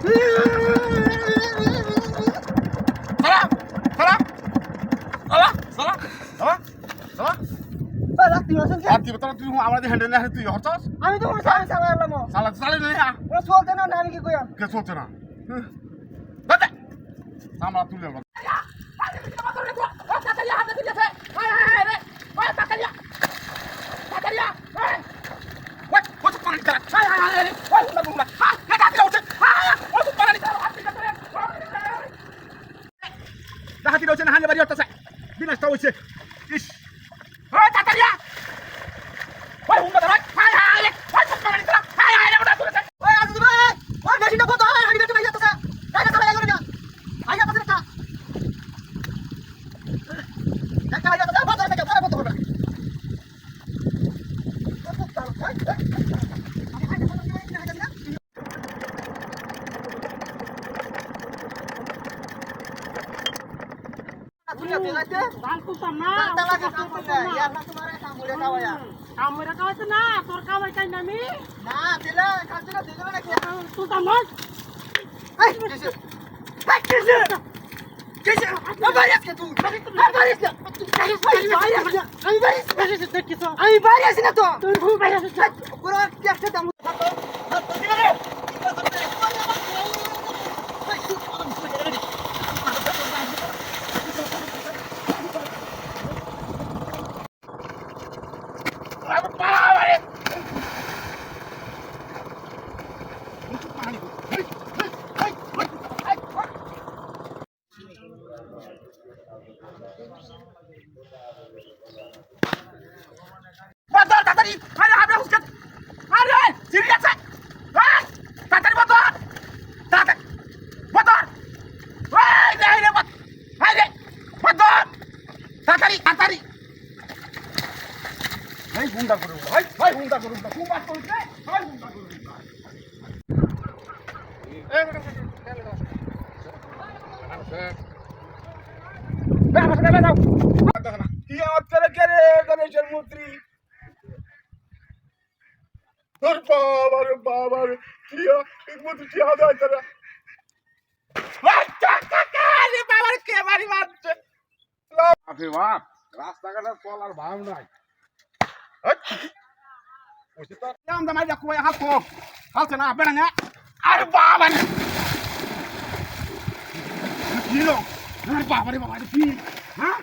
Salah, salah, salah, salah, salah, salah. রাত্রি বসেন রাত্রি বেতন তুই আমাদের হ্যান্ডেল না তুই হরছস আমি তো সারা সারা এলাম সালা সালে না ও চলতে না আমি কি কইয়াম কে চলছে না দাদা সামলা তুলে না হাতি রয়েছে না হাঙ্গে বাড়ি হতেছে বিনাশটা হয়েছে ইস তাড়াতাড়ি ওই হুন্ডা ধরে হাই হাই ওই সব পানি ধরে হাই হাই ওটা তুলে ওই আজ ভাই ওই মেশিনটা কত হয় আমি দেখতে পাই যাচ্ছে টাকা চালা গেল না আই যাচ্ছে না টাকা আই যাচ্ছে বাজার থেকে তারা কত হবে দুনিয়া তেলাতে ধান তুলতাম না তালা কে কাম করলে ইয়ার না তোমার কাম করে দাওয়া আমরা খাওয়াইতে না তোর খাওয়াই চাই না আমি না তেলা কাজ না দিলে না কি তুলতাম না এই কিসে এই কিসে কিসে বাড়ি আজকে তুই বাড়ি আজকে আমি বাড়ি আসি না তো তুই খুব বাইরে পুরো একটা দাম বাজার তাড়াতাড়ি আরে আমরা হুসকে আরে ঠিক আছে এই তাড়াতাড়ি বাজার তাড়াতাড়ি বাজার এই রে রে এই রে বাজার তাড়াতাড়ি তাড়াতাড়ি এই গুন্ডা করে ভাই গুন্ডা করে খুব বাস করছে ভাই গুন্ডা করে এই কি আওয়াজ করে করে গণেশের মূর্তি তোর বাবার কি মূর্তি কি আওয়াজ হয় তোরা বাবার কে বাড়ি মারছে আপনি বাপ রাস্তাঘাটের চলার ভাব নাই হালছে না বেড়া না আরে বাবা কি বাবারে বাবা কি হ্যাঁ